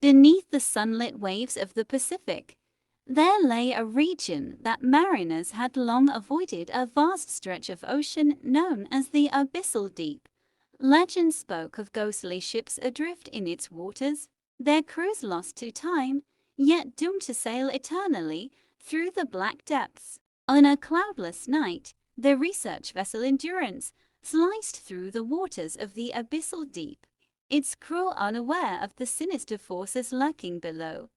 Beneath the sunlit waves of the Pacific, there lay a region that mariners had long avoided, a vast stretch of ocean known as the Abyssal Deep. Legend spoke of ghostly ships adrift in its waters, their crews lost to time, yet doomed to sail eternally through the black depths. On a cloudless night, the research vessel Endurance sliced through the waters of the Abyssal Deep, its crew unaware of the sinister forces lurking below.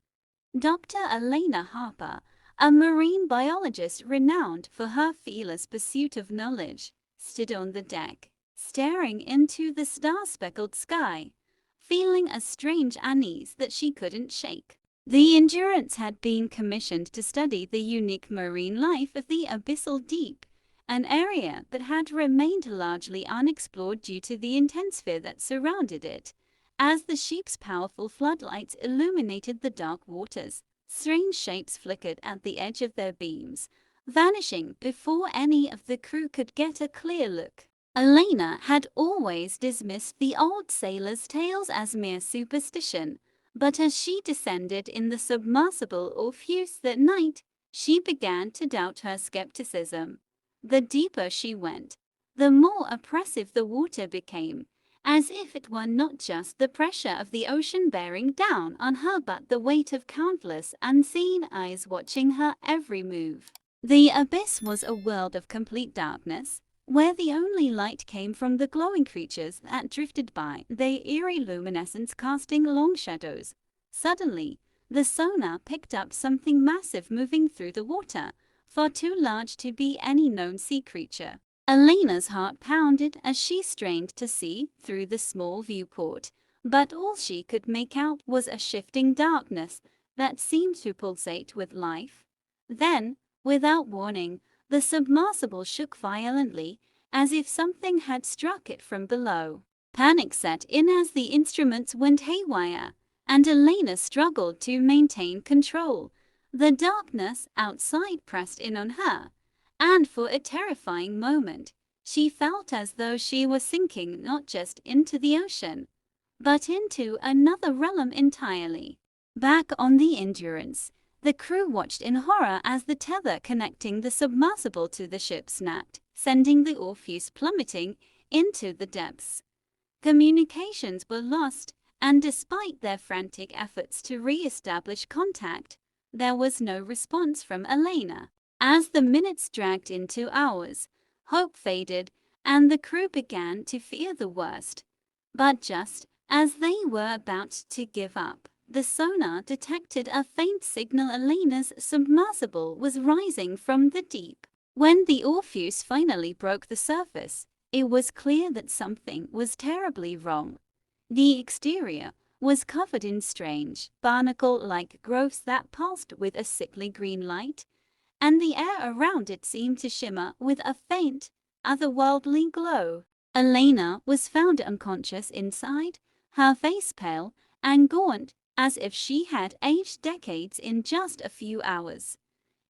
Dr. Elena Harper, a marine biologist renowned for her fearless pursuit of knowledge, stood on the deck, staring into the star-speckled sky, feeling a strange unease that she couldn't shake. The Endurance had been commissioned to study the unique marine life of the Abyssal Deep, an area that had remained largely unexplored due to the intense fear that surrounded it. As the ship's powerful floodlights illuminated the dark waters, strange shapes flickered at the edge of their beams, vanishing before any of the crew could get a clear look. Elena had always dismissed the old sailors' tales as mere superstition, but as she descended in the submersible Orpheus that night, she began to doubt her skepticism. The deeper she went, the more oppressive the water became, as if it were not just the pressure of the ocean bearing down on her but the weight of countless unseen eyes watching her every move. The abyss was a world of complete darkness, where the only light came from the glowing creatures that drifted by, their eerie luminescence casting long shadows. Suddenly, the sonar picked up something massive moving through the water, far too large to be any known sea creature. Elena's heart pounded as she strained to see through the small viewport, but all she could make out was a shifting darkness that seemed to pulsate with life. Then, without warning, the submersible shook violently, as if something had struck it from below. Panic set in as the instruments went haywire, and Elena struggled to maintain control. The darkness outside pressed in on her, and for a terrifying moment, she felt as though she was sinking not just into the ocean, but into another realm entirely. Back on the Endurance, the crew watched in horror as the tether connecting the submersible to the ship snapped, sending the Orpheus plummeting into the depths. Communications were lost, and despite their frantic efforts to re-establish contact, there was no response from Elena. As the minutes dragged into hours, hope faded, and the crew began to fear the worst. But just as they were about to give up, the sonar detected a faint signal. Elena's submersible was rising from the deep. When the Orpheus finally broke the surface, it was clear that something was terribly wrong. The exterior was covered in strange, barnacle-like growths that pulsed with a sickly green light, and the air around it seemed to shimmer with a faint, otherworldly glow. Elena was found unconscious inside, her face pale and gaunt, as if she had aged decades in just a few hours.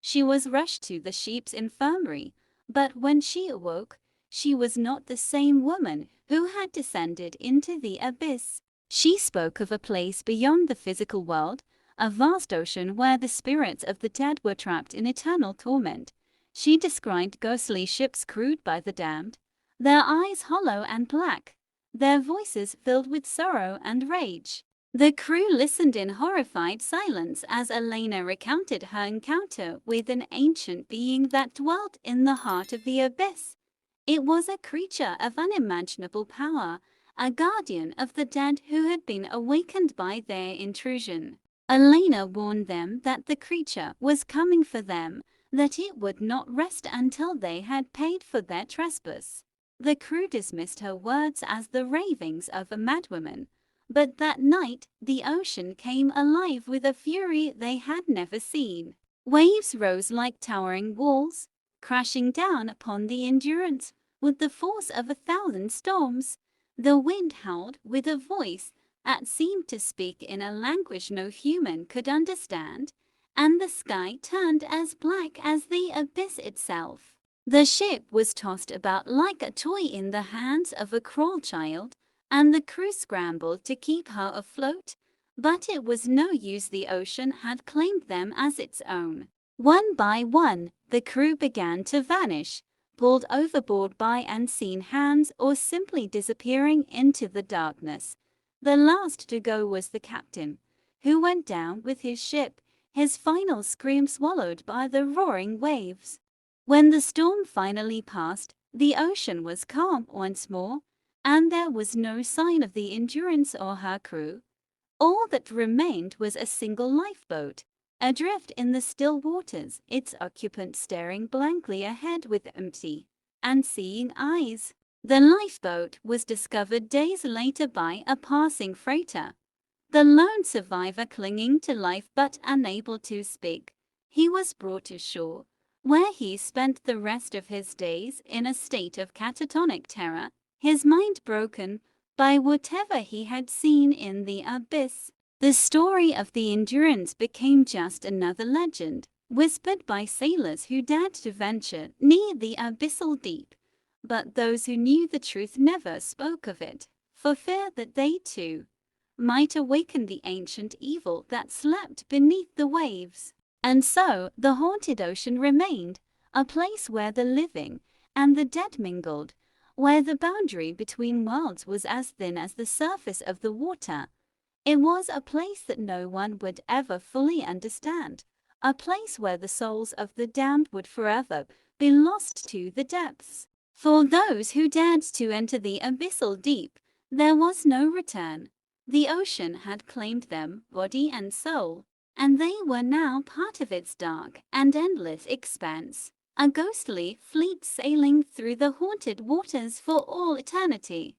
She was rushed to the ship's infirmary, but when she awoke, she was not the same woman who had descended into the abyss. She spoke of a place beyond the physical world, a vast ocean where the spirits of the dead were trapped in eternal torment. She described ghostly ships crewed by the damned, their eyes hollow and black, their voices filled with sorrow and rage. The crew listened in horrified silence as Elena recounted her encounter with an ancient being that dwelt in the heart of the abyss. It was a creature of unimaginable power, a guardian of the dead who had been awakened by their intrusion. Elena warned them that the creature was coming for them, that it would not rest until they had paid for their trespass. The crew dismissed her words as the ravings of a madwoman, but that night the ocean came alive with a fury they had never seen. Waves rose like towering walls, crashing down upon the Endurance with the force of 1,000 storms. The wind howled with a voice that seemed to speak in a language no human could understand, and the sky turned as black as the abyss itself. The ship was tossed about like a toy in the hands of a cruel child, and the crew scrambled to keep her afloat, But it was no use, the ocean had claimed them as its own. One by one, the crew began to vanish, pulled overboard by unseen hands or simply disappearing into the darkness. The last to go was the captain, who went down with his ship, his final scream swallowed by the roaring waves. When the storm finally passed, the ocean was calm once more, and there was no sign of the Endurance or her crew. All that remained was a single lifeboat, adrift in the still waters, its occupant staring blankly ahead with empty, unseeing eyes. The lifeboat was discovered days later by a passing freighter. The lone survivor clinging to life but unable to speak, he was brought to shore, where he spent the rest of his days in a state of catatonic terror, his mind broken by whatever he had seen in the abyss. The story of the Endurance became just another legend, whispered by sailors who dared to venture near the abyssal deep. But those who knew the truth never spoke of it, for fear that they too might awaken the ancient evil that slept beneath the waves. And so the haunted ocean remained, a place where the living and the dead mingled, where the boundary between worlds was as thin as the surface of the water. It was a place that no one would ever fully understand, a place where the souls of the damned would forever be lost to the depths. For those who dared to enter the abyssal deep, there was no return. The ocean had claimed them, body and soul, and they were now part of its dark and endless expanse, a ghostly fleet sailing through the haunted waters for all eternity.